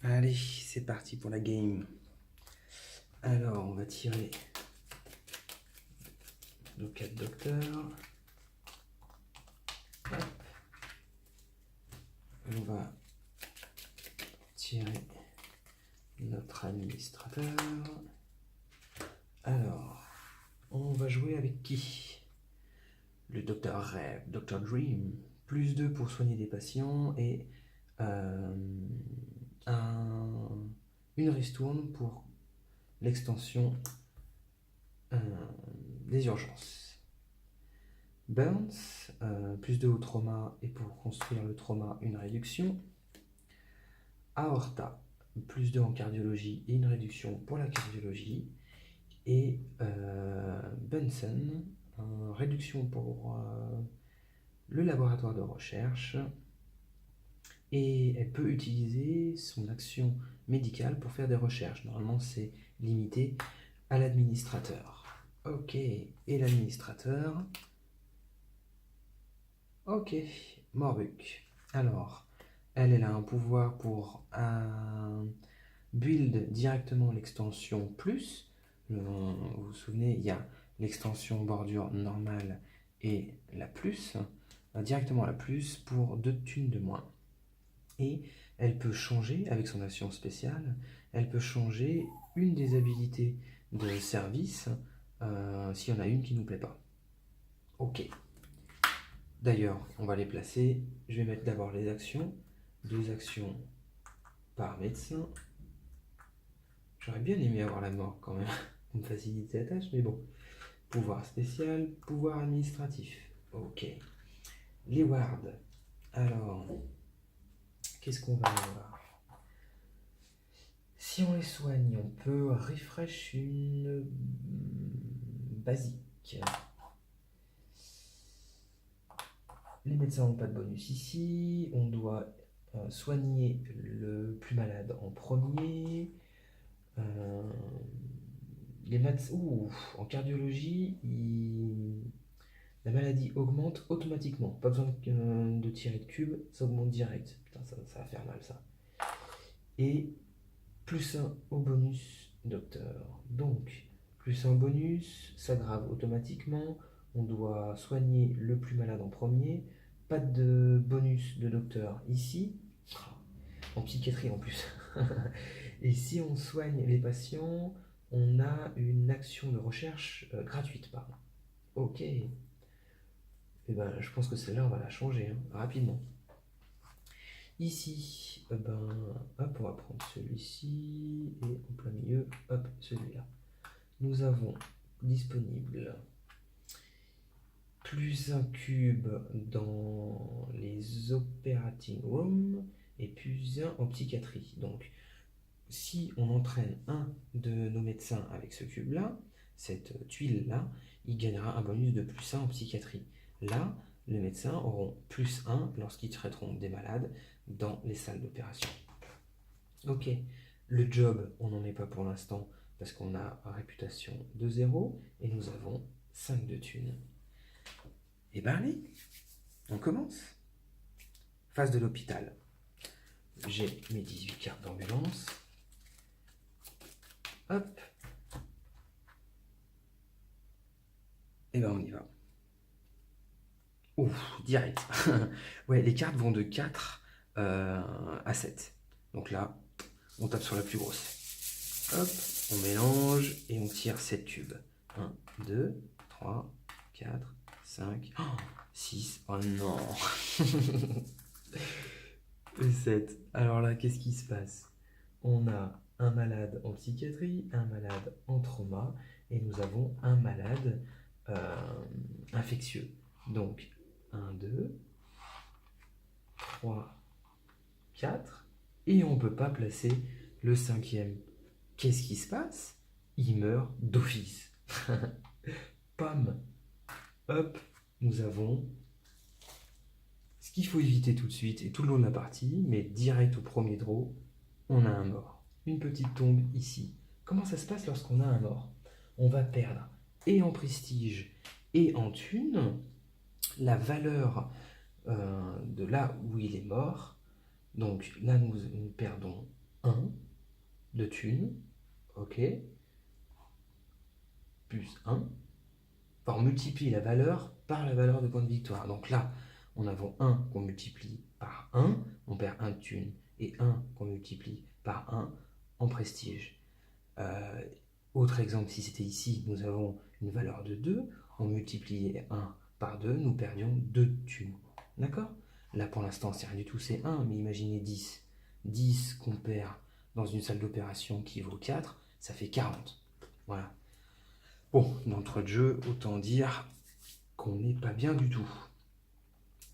Allez, c'est parti pour la game. Alors, on va tirer nos 4 docteurs. Hop. On va tirer notre administrateur. Alors, on va jouer avec qui? Le docteur Rêve, Docteur Dream. Plus 2 pour soigner des patients et une ristourne pour l'extension des urgences. Burns, plus 2 au trauma et pour construire le trauma, une réduction. Aorta, plus 2 en cardiologie et une réduction pour la cardiologie. Et Bunsen, réduction pour le laboratoire de recherche. Et elle peut utiliser son action médicale pour faire des recherches. Normalement, c'est limité à l'administrateur. Ok, et l'administrateur. Ok, Morbuk. Alors, elle a un pouvoir pour build directement l'extension plus. Vous vous souvenez, il y a l'extension bordure normale et la plus. Directement la plus pour 2 thunes de moins. Et elle peut changer, avec son action spéciale, elle peut changer une des habilités de service s'il y en a une qui ne nous plaît pas. Ok. D'ailleurs, on va les placer. Je vais mettre d'abord les actions. 2 actions par médecin. J'aurais bien aimé avoir la mort quand même, pour me faciliter la tâche, mais bon. Pouvoir spécial, pouvoir administratif. Ok. Les wards. Alors, qu'est-ce qu'on va avoir? Si on les soigne, on peut refresh une basique. Les médecins n'ont pas de bonus ici. On doit soigner le plus malade en premier. Les maths, en cardiologie, la maladie augmente automatiquement. Pas besoin de tirer de cube, ça augmente direct. Putain, ça va faire mal ça. Et plus 1 au bonus docteur. Donc, plus 1 bonus, s'aggrave automatiquement. On doit soigner le plus malade en premier. Pas de bonus de docteur ici. En psychiatrie en plus. Et si on soigne les patients, on a une action de recherche gratuite, pardon. Ok. Et ben, je pense que celle-là, on va la changer rapidement. Ici, hop, on va prendre celui-ci et en plein milieu, hop, celui-là. Nous avons disponible plus 1 cube dans les operating rooms et plus 1 en psychiatrie. Donc, si on entraîne un de nos médecins avec ce cube-là, cette tuile-là, il gagnera un bonus de plus 1 en psychiatrie. Là, les médecins auront plus 1 lorsqu'ils traiteront des malades dans les salles d'opération. Ok, le job, on n'en est pas pour l'instant parce qu'on a réputation de 0 et nous avons 5 de thunes. Et ben allez, on commence. Phase de l'hôpital. J'ai mes 18 cartes d'ambulance. Hop. Et ben on y va. Ouf, direct. Ouais, les cartes vont de 4 à 7. Donc là, on tape sur la plus grosse. Hop, on mélange et on tire 7 tubes. 1, 2, 3, 4, 5, 6. Oh non. 7. Alors là, qu'est-ce qui se passe? On a un malade en psychiatrie, un malade en trauma, et nous avons un malade infectieux. Donc, 1, 2, 3, 4, et on ne peut pas placer le 5e. Qu'est-ce qui se passe? Il meurt d'office. Pam. Hop, nous avons ce qu'il faut éviter tout de suite et tout le long de la partie, mais direct au premier draw, on a un mort. Une petite tombe ici. Comment ça se passe lorsqu'on a un mort? On va perdre et en prestige et en thune la valeur de là où il est mort. Donc là, nous perdons 1. de thunes, ok, plus 1. Enfin, on multiplie la valeur par la valeur de points de victoire. Donc là, on a 1 qu'on multiplie par 1, on perd 1 de thunes, et 1 qu'on multiplie par 1 en prestige. Autre exemple, si c'était ici, nous avons une valeur de 2, on multipliait 1 par 2, nous perdions 2 de thunes. D'accord? Là, pour l'instant, c'est rien du tout, c'est 1, mais imaginez 10. 10 qu'on perd dans une salle d'opération qui vaut 4, ça fait 40. Voilà. Bon, d'entrée de jeu, autant dire qu'on n'est pas bien du tout.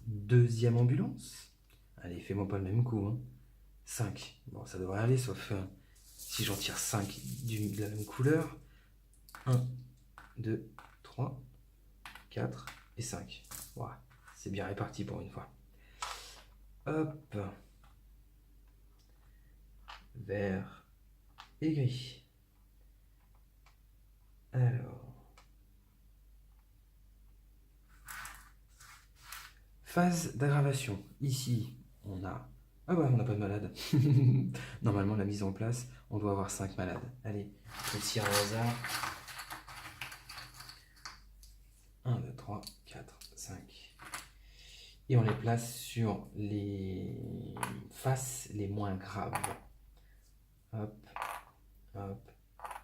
Deuxième ambulance. Allez, fais-moi pas le même coup. 5. Bon, ça devrait aller, sauf si j'en tire 5 de la même couleur. 1, 2, 3, 4 et 5. Voilà, c'est bien réparti pour une fois. Hop. Vert et gris. Alors. Phase d'aggravation. Ici, on a... Ah bah, on n'a pas de malade. Normalement, la mise en place, on doit avoir 5 malades. Allez, je tire au hasard. 1, 2, 3, 4, 5. Et on les place sur les faces les moins graves. Hop, hop,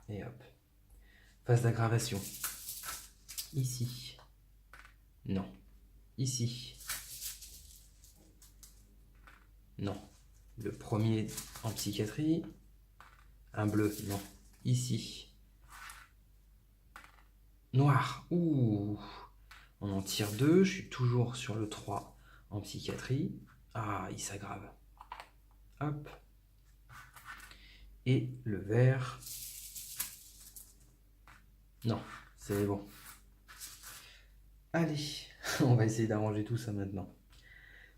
et hop. Phase d'aggravation. Ici. Non. Ici. Non. Le premier en psychiatrie. Un bleu, non. Ici. Noir. Ouh. On en tire 2. Je suis toujours sur le 3 en psychiatrie. Ah, il s'aggrave. Hop. Et le vert. Non, c'est bon. Allez, on va essayer d'arranger tout ça maintenant.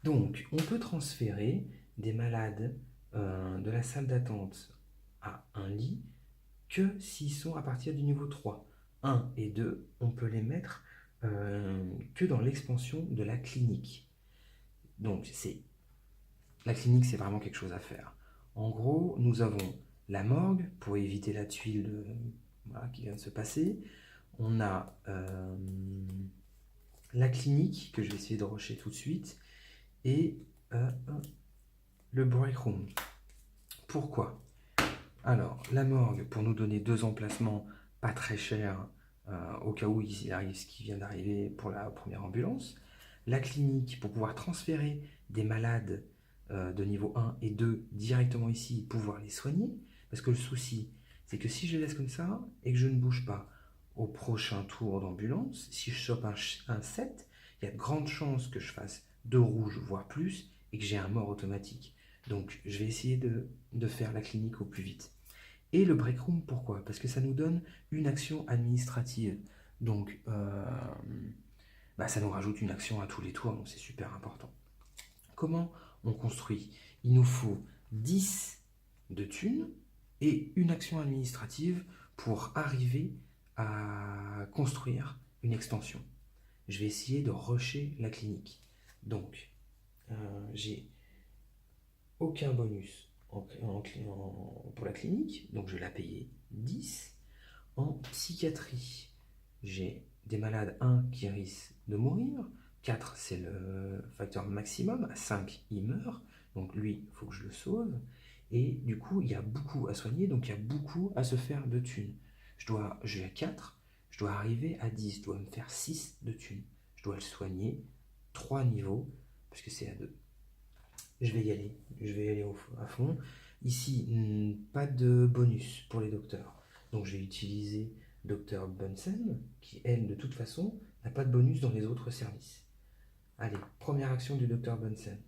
Donc, on peut transférer des malades de la salle d'attente à un lit que s'ils sont à partir du niveau 3. 1 et 2, on peut les mettre que dans l'expansion de la clinique. Donc, la clinique, c'est vraiment quelque chose à faire. En gros, nous avons la morgue pour éviter la tuile qui vient de se passer. On a la clinique que je vais essayer de rusher tout de suite et le break room. Pourquoi? Alors, la morgue pour nous donner 2 emplacements pas très chers au cas où il arrive ce qui vient d'arriver pour la première ambulance. La clinique pour pouvoir transférer des malades de niveau 1 et 2 directement ici, pouvoir les soigner. Parce que le souci, c'est que si je les laisse comme ça et que je ne bouge pas au prochain tour d'ambulance, si je chope un 7, il y a de grandes chances que je fasse 2 rouges, voire plus, et que j'ai un mort automatique. Donc je vais essayer de faire la clinique au plus vite. Et le break room, pourquoi? Parce que ça nous donne une action administrative. Donc ça nous rajoute une action à tous les tours, donc c'est super important. Comment on construit? Il nous faut 10 de thunes et une action administrative pour arriver à construire une extension. Je vais essayer de rusher la clinique. Donc, j'ai aucun bonus pour la clinique, donc je vais la payer 10. En psychiatrie, j'ai des malades 1 qui risquent de mourir, 4 c'est le facteur maximum, 5 il meurt, donc lui il faut que je le sauve, et du coup il y a beaucoup à soigner, donc il y a beaucoup à se faire de thunes. Je vais à 4, je dois arriver à 10, je dois me faire 6 de thunes. Je dois le soigner 3 niveaux, parce que c'est à 2. Je vais y aller à fond. Ici, pas de bonus pour les docteurs. Donc je vais utiliser Dr Bunsen, qui elle, de toute façon, n'a pas de bonus dans les autres services. Allez, première action du Dr Bunsen.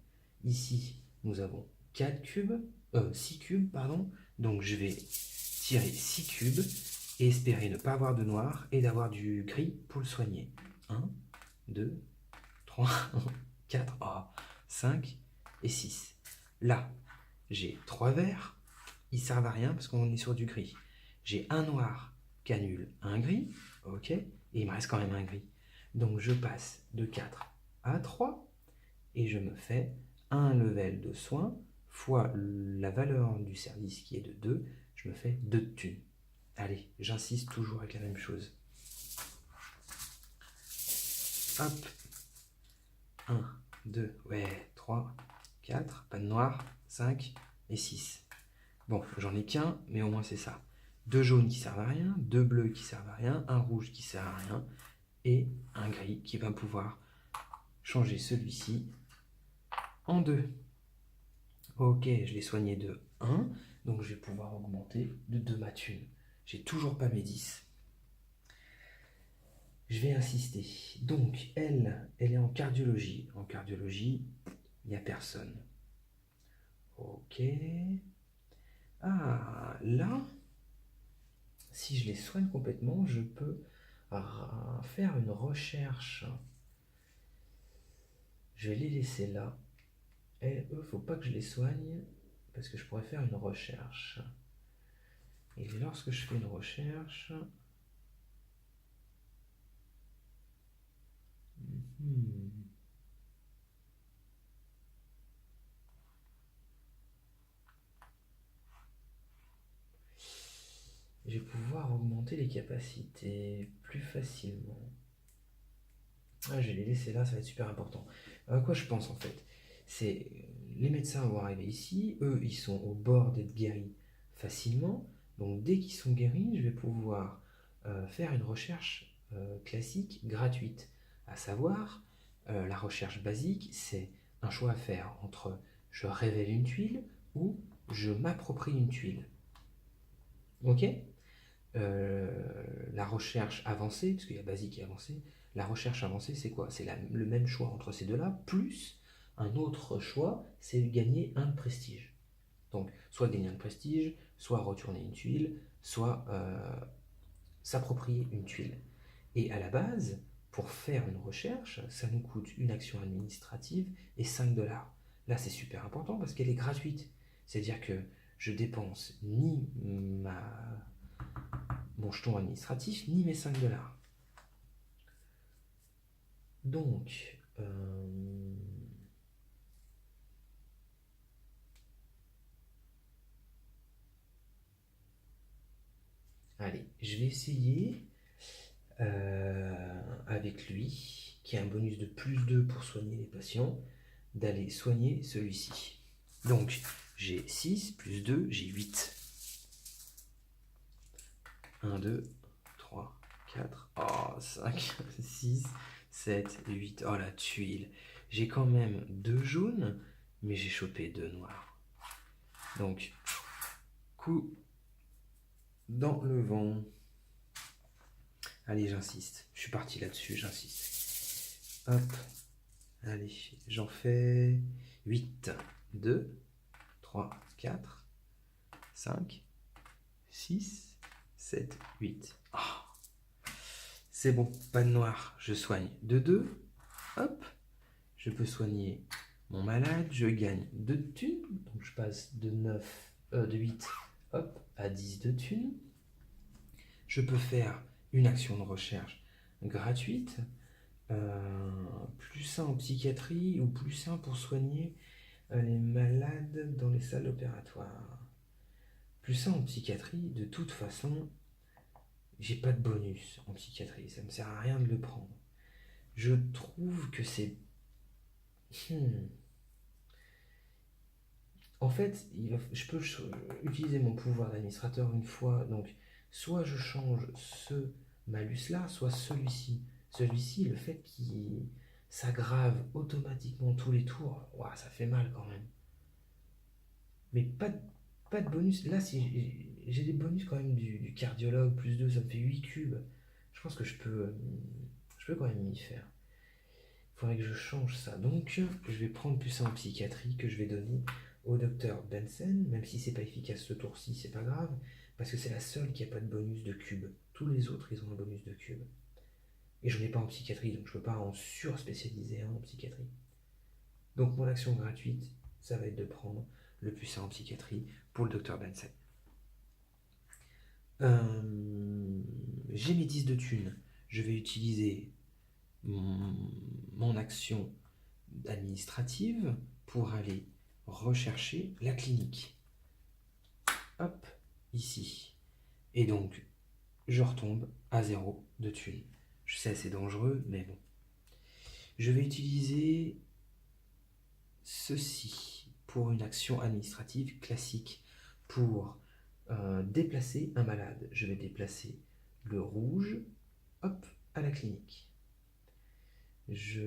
Ici, nous avons 6 cubes, pardon. Donc je vais tirer 6 cubes et espérer ne pas avoir de noir et d'avoir du gris pour le soigner. 1, 2, 3, 4, 5 et 6. Là, j'ai 3 verts, ils servent à rien parce qu'on est sur du gris. J'ai un noir qui annule un gris, ok, et il me reste quand même un gris. Donc je passe de 4 à 3 et je me fais un level de soin fois la valeur du service qui est de 2, je me fais 2 de thunes. Allez, j'insiste toujours avec la même chose. Hop. 1, 2, ouais, 3, 4, pas de noir, 5 et 6. Bon, j'en ai qu'un, mais au moins c'est ça. 2 jaunes qui servent à rien, 2 bleus qui servent à rien, un rouge qui sert à rien, et un gris qui va pouvoir changer celui-ci en 2. Ok, je l'ai soigné de 1, donc je vais pouvoir augmenter de 2 ma thune. J'ai toujours pas mes 10. Je vais insister. Donc, elle est en cardiologie. En cardiologie, il n'y a personne. Ok. Ah, là, si je les soigne complètement, je peux faire une recherche. Je vais les laisser là. Et eux, faut pas que je les soigne parce que je pourrais faire une recherche. Et lorsque je fais une recherche, je vais pouvoir augmenter les capacités plus facilement. Ah, je vais les laisser là, ça va être super important. À quoi je pense en fait? C'est les médecins vont arriver ici, eux ils sont au bord d'être guéris facilement, donc dès qu'ils sont guéris, je vais pouvoir faire une recherche classique gratuite. À savoir, la recherche basique, c'est un choix à faire entre je révèle une tuile ou je m'approprie une tuile. Ok? La recherche avancée, parce qu'il y a basique et avancée, la recherche avancée, c'est quoi? C'est le même choix entre ces deux-là, plus un autre choix, c'est gagner un de prestige. Donc, soit gagner un de prestige, soit retourner une tuile, soit s'approprier une tuile. Et à la base, pour faire une recherche, ça nous coûte une action administrative et 5 $. Là, c'est super important parce qu'elle est gratuite. C'est-à-dire que je dépense ni mon jeton administratif, ni mes 5 $. Donc, allez, je vais essayer avec lui, qui a un bonus de plus 2 pour soigner les patients, d'aller soigner celui-ci. Donc, j'ai 6 plus 2, j'ai 8. 1, 2, 3, 4, 5, 6, 7, 8. Oh la tuile. J'ai quand même 2 jaunes, mais j'ai chopé 2 noirs. Donc, coup dans le vent. Allez, j'insiste. Je suis parti là-dessus, j'insiste. Hop. Allez, j'en fais 8. 2, 3, 4, 5, 6, 7, 8. Oh, c'est bon, pas de noir. Je soigne de 2. Hop. Je peux soigner mon malade. Je gagne 2 de thunes. Donc je passe de 8 hop, à 10 de thunes. Je peux faire une action de recherche gratuite. Plus 1 en psychiatrie ou plus 1 pour soigner les malades dans les salles opératoires. Plus 1 en psychiatrie, de toute façon, j'ai pas de bonus en psychiatrie, ça me sert à rien de le prendre. Je trouve que c'est... En fait, je peux utiliser mon pouvoir d'administrateur une fois, donc soit je change ce malus-là, soit celui-ci. Celui-ci, le fait qu'il s'aggrave automatiquement tous les tours, ouah, ça fait mal quand même. Mais pas de bonus. Là, si j'ai des bonus quand même du cardiologue, plus 2, ça me fait 8 cubes. Je pense que je peux quand même m'y faire. Il faudrait que je change ça. Donc, je vais prendre plus 1 en psychiatrie que je vais donner au docteur Benson, même si c'est pas efficace ce tour-ci, c'est pas grave, parce que c'est la seule qui a pas de bonus de cube. Tous les autres, ils ont un bonus de cube. Et je n'en ai pas en psychiatrie, donc je peux pas en surspécialiser un en psychiatrie. Donc mon action gratuite, ça va être de prendre le plus 1 en psychiatrie pour le docteur Benson. J'ai mes 10 de thunes. Je vais utiliser mon action administrative pour aller rechercher la clinique. Hop, ici. Et donc, je retombe à 0 de thunes. Je sais, c'est dangereux, mais bon. Je vais utiliser ceci pour une action administrative classique. Pour déplacer un malade, je vais déplacer le rouge, hop, à la clinique. Est-ce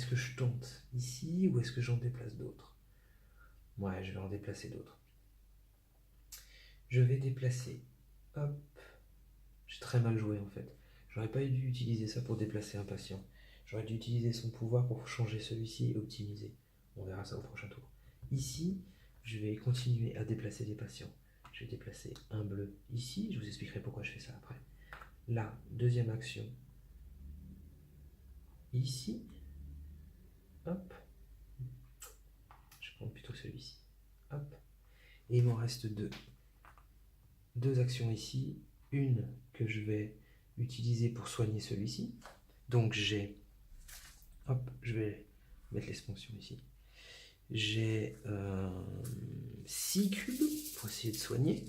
que je tente ici ou est-ce que j'en déplace d'autres? Ouais, je vais en déplacer d'autres. Je vais déplacer, hop, j'ai très mal joué en fait. J'aurais pas dû utiliser ça pour déplacer un patient. J'aurais dû utiliser son pouvoir pour changer celui-ci et optimiser. On verra ça au prochain tour. Ici, je vais continuer à déplacer des patients. Je vais déplacer un bleu ici, je vous expliquerai pourquoi je fais ça après. Là, deuxième action, ici, hop, je prends plutôt celui-ci, hop, et il m'en reste deux actions ici, une que je vais utiliser pour soigner celui-ci, donc j'ai, hop, je vais mettre l'expansion ici, j'ai 6 cubes pour essayer de soigner.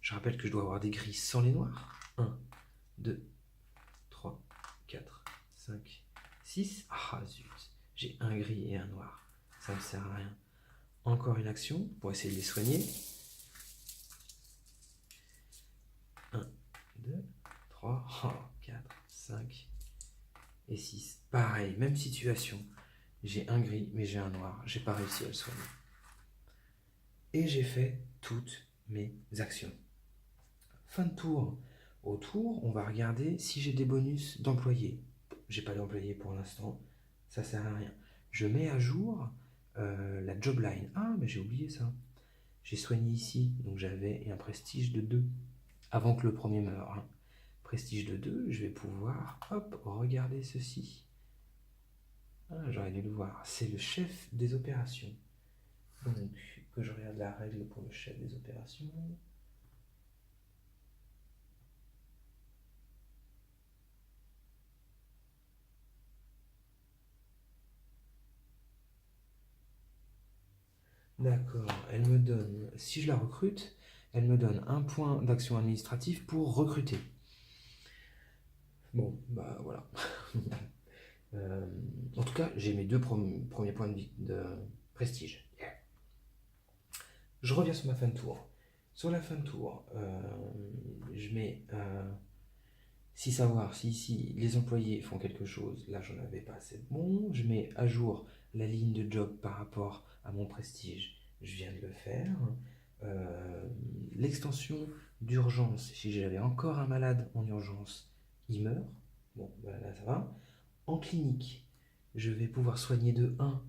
Je rappelle que je dois avoir des gris sans les noirs. 1, 2, 3, 4, 5, 6. Ah zut, j'ai un gris et un noir. Ça ne sert à rien. Encore une action pour essayer de les soigner. 1, 2, 3, 4, 5 et 6. Pareil, même situation. J'ai un gris, mais j'ai un noir. J'ai pas réussi à le soigner. Et j'ai fait toutes mes actions. Fin de tour. Au tour, on va regarder si j'ai des bonus d'employés. J'ai pas d'employés pour l'instant, ça sert à rien. Je mets à jour la job line. Ah, mais j'ai oublié ça. J'ai soigné ici, donc j'avais un prestige de 2 avant que le premier meure. Hein. Prestige de 2, je vais pouvoir, hop, regarder ceci. Ah, j'aurais dû le voir. C'est le chef des opérations. Donc, que je regarde la règle pour le chef des opérations. D'accord, elle me donne, si je la recrute, elle me donne un point d'action administrative pour recruter. Bon, bah voilà. En tout cas, j'ai mes 2 premiers points de prestige. Yeah. Je reviens sur ma fin de tour. Sur la fin de tour, je mets, si savoir si ici les employés font quelque chose, là j'en avais pas assez bon, je mets à jour la ligne de job par rapport à mon prestige, je viens de le faire. L'extension d'urgence, si j'avais encore un malade en urgence, il meurt. Bon, ben là ça va. En clinique, je vais pouvoir soigner de 1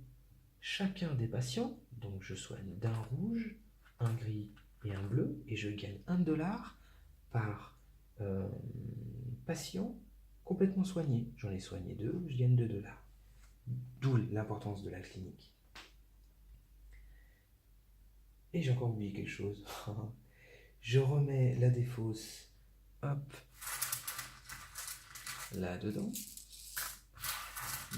chacun des patients. Donc je soigne d'un rouge, un gris et un bleu. Et je gagne $1 par patient complètement soigné. J'en ai soigné 2, je gagne $2. D'où l'importance de la clinique. Et j'ai encore oublié quelque chose. Je remets la défausse, hop, là-dedans.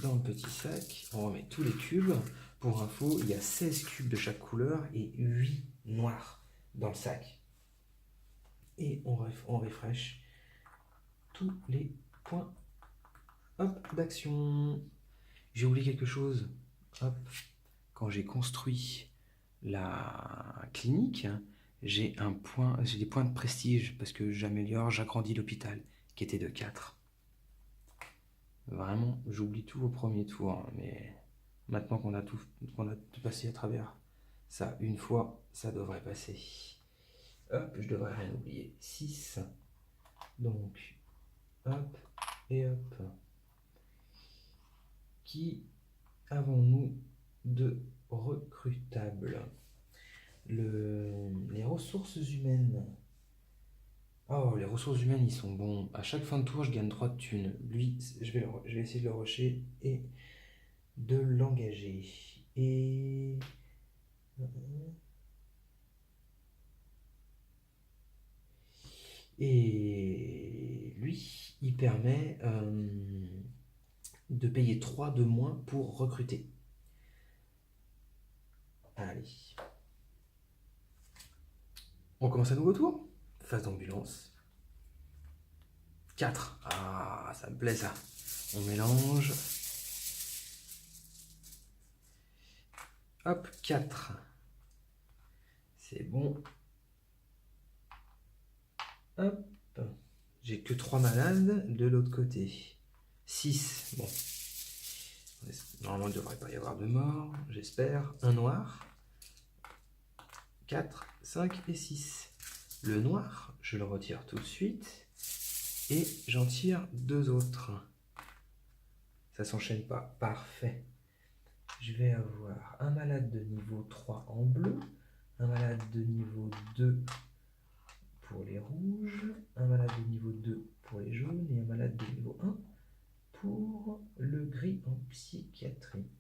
Dans le petit sac, on remet tous les cubes. Pour info, il y a 16 cubes de chaque couleur et 8 noirs dans le sac. Et on refresh tous les points d'action. J'ai oublié quelque chose. Hop. Quand j'ai construit la clinique, j'ai des points de prestige parce que j'agrandis l'hôpital qui était de 4. Vraiment, j'oublie tout au premier tour, hein, mais maintenant qu'on a tout passé à travers ça une fois, ça devrait passer. Hop, je devrais rien oublier. 6. Donc, hop et hop. Qui avons-nous de recrutable? Les ressources humaines. Oh, les ressources humaines, ils sont bons. À chaque fin de tour, je gagne 3 de thunes. Lui, je vais essayer de le rusher et de l'engager. Et lui, il permet de payer 3 de moins pour recruter. Allez. On commence un nouveau tour. Phase d'ambulance. 4. Ah, ça me plaît ça. On mélange. Hop, 4. C'est bon. Hop. J'ai que 3 malades de l'autre côté. 6. Bon. Normalement, il ne devrait pas y avoir de mort, j'espère. Un noir. 4, 5 et 6. Le noir, je le retire tout de suite. Et j'en tire 2 autres. Ça s'enchaîne pas. Parfait. Je vais avoir un malade de niveau 3 en bleu. Un malade de niveau 2 pour les rouges. Un malade de niveau 2 pour les jaunes. Et un malade de niveau 1 pour le gris en psychiatrie.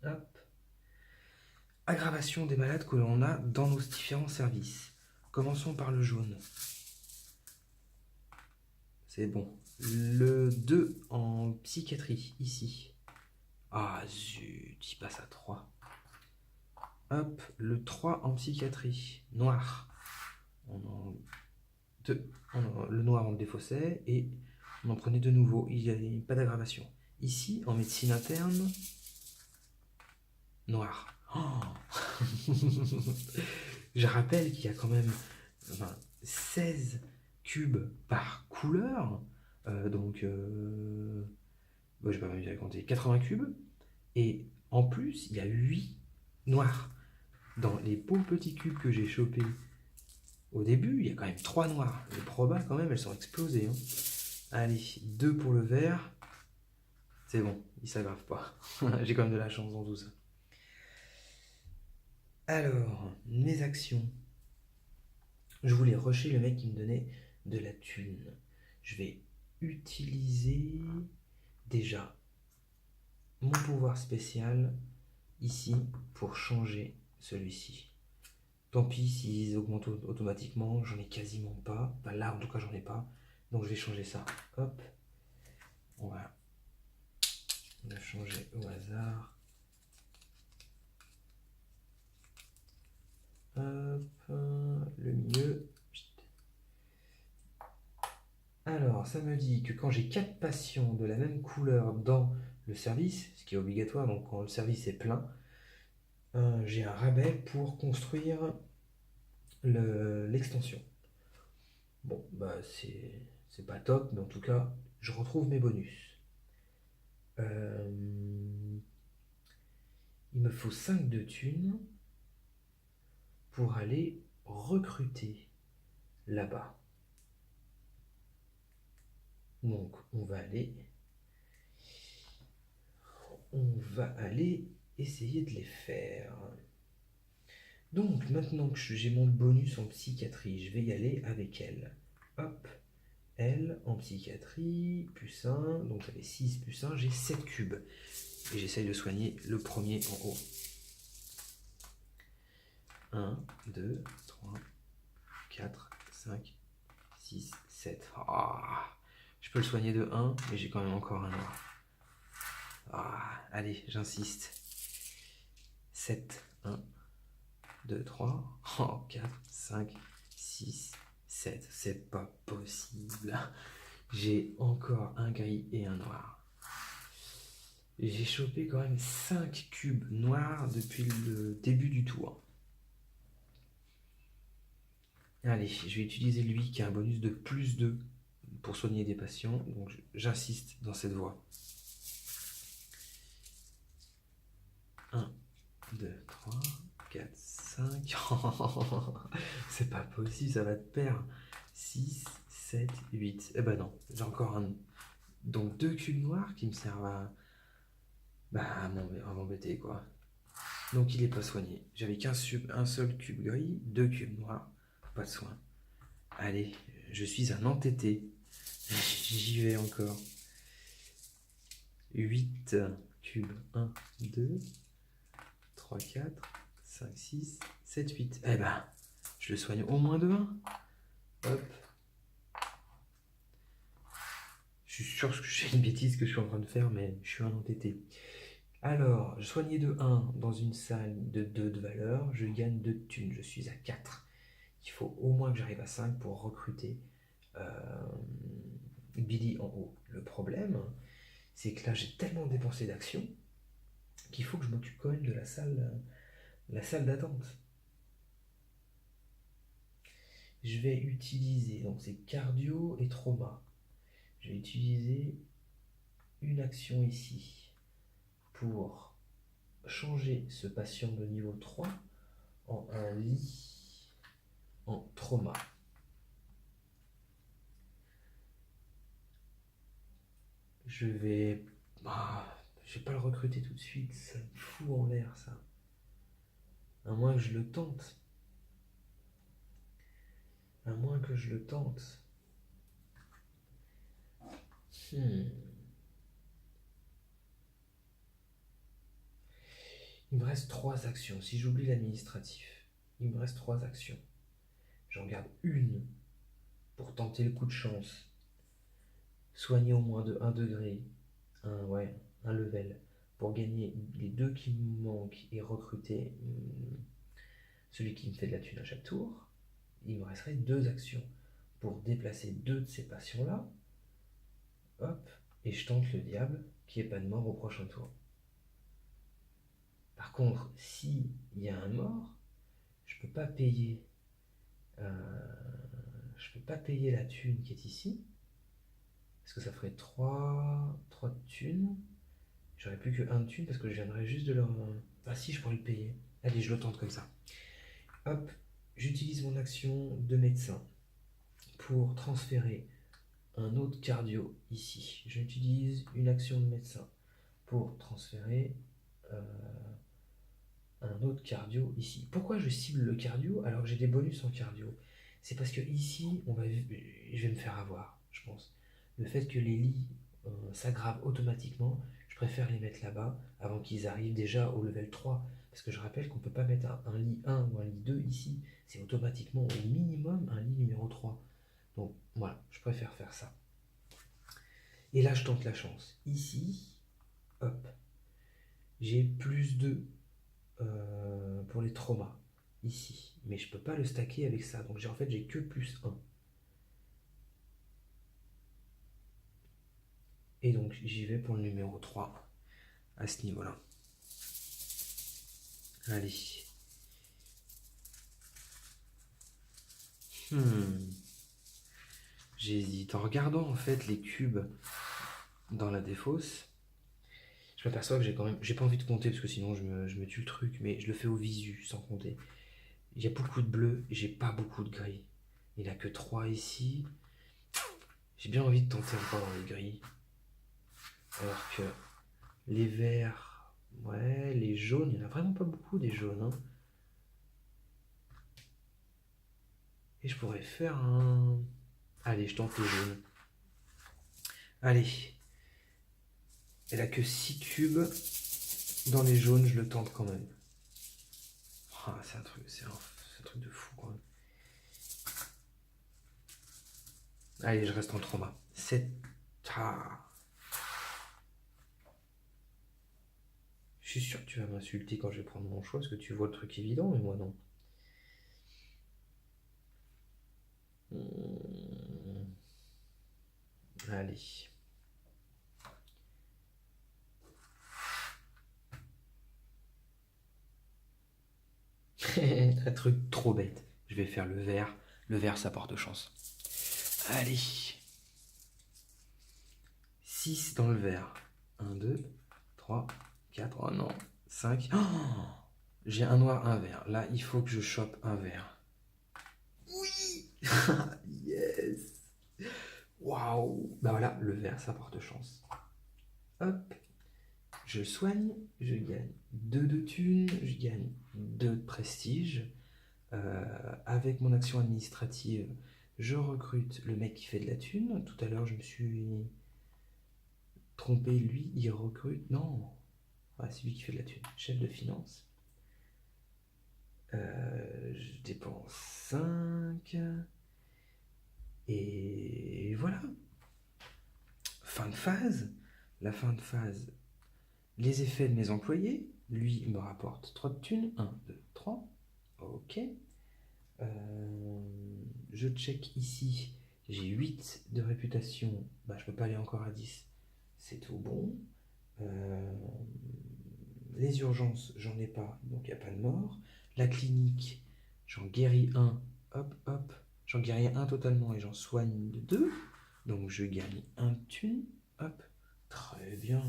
Hop. Aggravation des malades que l'on a dans nos différents services. Commençons par le jaune. C'est bon. Le 2 en psychiatrie, ici. Ah zut, il passe à 3. Hop, le 3 en psychiatrie. Noir. Le noir on le défaussait et on en prenait de nouveau. Il n'y avait pas d'aggravation. Ici, en médecine interne, noir. Oh je rappelle qu'il y a quand même 16 cubes par couleur. Donc, je vais pas m'amuser à compter. 80 cubes. Et en plus, il y a 8 noirs. Dans les beaux petits cubes que j'ai chopés au début, il y a quand même 3 noirs. Les probas, quand même, elles sont explosées. Hein. Allez, 2 pour le vert. C'est bon, il s'aggrave pas. J'ai quand même de la chance dans tout ça. Alors, mes actions. Je voulais rusher le mec qui me donnait de la thune. Je vais utiliser déjà mon pouvoir spécial ici pour changer celui-ci. Tant pis s'ils augmentent automatiquement, j'en ai quasiment pas. Enfin, là en tout cas j'en ai pas. Donc je vais changer ça. Hop. On va changer au hasard. Hop, le milieu. Alors, ça me dit que quand j'ai 4 patients de la même couleur dans le service, ce qui est obligatoire, donc quand le service est plein, j'ai un rabais pour construire l'extension. Bon, bah c'est pas top, mais en tout cas, je retrouve mes bonus. Il me faut 5 de thunes pour aller recruter là-bas. Donc, on va aller essayer de les faire. Donc, maintenant que j'ai mon bonus en psychiatrie, je vais y aller avec elle. Hop, elle en psychiatrie, plus 1, donc j'avais 6 plus 1, j'ai 7 cubes. Et j'essaye de soigner le premier en haut. 1, 2, 3, 4, 5, 6, 7. Ah, je peux le soigner de 1, mais j'ai quand même encore un noir. Ah, allez, j'insiste. 7, 1, 2, 3, 4, 5, 6, 7. C'est pas possible. J'ai encore un gris et un noir. J'ai chopé quand même 5 cubes noirs depuis le début du tour. Allez, je vais utiliser lui qui a un bonus de plus 2 pour soigner des patients. Donc j'insiste dans cette voie. 1, 2, 3, 4, 5. C'est pas possible, ça va te perdre. 6, 7, 8. Eh ben non, j'ai encore un. Donc 2 cubes noirs qui me servent à m'embêter quoi. Donc il est pas soigné. J'avais un seul cube gris, 2 cubes noirs, pas de soin. Allez, je suis un entêté. J'y vais encore. 8 cubes. 1, 2, 3, 4, 5, 6, 7, 8. Eh ben, je le soigne au moins de 1. Hop. Je suis sûr que c'est une bêtise que je suis en train de faire, mais je suis un entêté. Alors, je soignais de 1 dans une salle de 2 de valeur, je gagne 2 de thunes, je suis à 4. Il faut au moins que j'arrive à 5 pour recruter Billy en haut. Le problème, c'est que là j'ai tellement dépensé d'actions qu'il faut que je m'occupe quand même de la salle d'attente. Je vais utiliser, donc c'est cardio et trauma. Je vais utiliser une action ici pour changer ce patient de niveau 3 en un lit en trauma. Je vais... je vais pas le recruter tout de suite, ça me fout en l'air ça. À moins que je le tente. À moins que je le tente. Il me reste 3 actions. Si j'oublie l'administratif, il me reste 3 actions. J'en garde une pour tenter le coup de chance. Soigner au moins de 1 degré. Un level. Pour gagner les 2 qui me manquent et recruter celui qui me fait de la thune à chaque tour. Il me resterait 2 actions pour déplacer 2 de ces patients-là. Hop, et je tente le diable qui est pas de mort au prochain tour. Par contre, s'il y a un mort, je peux pas payer. Je peux pas payer la thune qui est ici. Parce que ça ferait 3 de thunes. J'aurais plus que 1 de thune parce que je viendrais juste de leur. Ah si, je pourrais le payer. Allez, je le tente comme ça. Hop, j'utilise mon action de médecin pour transférer un autre cardio ici. J'utilise une action de médecin pour transférer un autre cardio ici. Pourquoi je cible le cardio alors que j'ai des bonus en cardio? C'est parce que ici, je vais me faire avoir, je pense. Le fait que les lits s'aggravent automatiquement, je préfère les mettre là-bas avant qu'ils arrivent déjà au level 3. Parce que je rappelle qu'on ne peut pas mettre un lit 1 ou un lit 2 ici. C'est automatiquement au minimum un lit numéro 3. Donc voilà, je préfère faire ça. Et là, je tente la chance. Ici, hop, j'ai plus 2 pour les traumas ici, mais je peux pas le stacker avec ça, donc en fait j'ai que plus 1. Et donc j'y vais pour le numéro 3 à ce niveau là. Allez. J'hésite en regardant en fait les cubes dans la défausse. Je m'aperçois que j'ai pas envie de compter parce que sinon je me tue le truc, mais je le fais au visu sans compter. Il y a beaucoup de bleu et j'ai pas beaucoup de gris. Il n'y a que 3 ici. J'ai bien envie de tenter encore dans les gris. Alors que les verts, ouais, les jaunes, il n'y en a vraiment pas beaucoup des jaunes. Hein. Et je pourrais faire un... Allez, je tente les jaunes. Allez. Elle a que 6 cubes. Dans les jaunes, je le tente quand même. Ah, c'est un truc de fou quand même. Allez, je reste en trauma. 7. Ah. Je suis sûr que tu vas m'insulter quand je vais prendre mon choix, parce que tu vois le truc évident, mais moi non. Allez. Un truc trop bête. Je vais faire le vert. Le vert, ça porte chance. Allez. 6 dans le vert. 1, 2, 3, 4, oh non, 5. Oh, j'ai un noir, un vert. Là, il faut que je chope un vert. Oui. Yes. Waouh. Bah voilà, le vert, ça porte chance. Hop. Je soigne, je gagne 2 de thunes, je gagne 2 de prestige. Avec mon action administrative, je recrute le mec qui fait de la thune. Tout à l'heure, je me suis trompé. Lui, il recrute... Non, c'est lui qui fait de la thune. Chef de finance. Je dépense 5. Et voilà. Fin de phase. La fin de phase, Les effets de mes employés, lui me rapporte 3 de thunes. 1, 2, 3. Ok. Je check ici. J'ai 8 de réputation. Bah, je peux pas aller encore à 10. C'est tout bon. Les urgences, j'en ai pas, donc il n'y a pas de mort. La clinique, j'en guéris un. Hop, hop. J'en guéris un totalement et j'en soigne 2. Donc je gagne un thune. Hop. Très bien.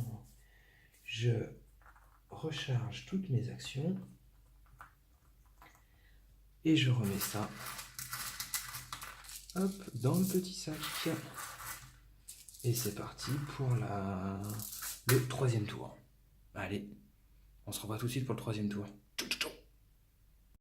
Je recharge toutes mes actions. Et je remets ça, hop, dans le petit sac. Et c'est parti pour le 3e tour. Allez, on se revoit tout de suite pour le 3e tour.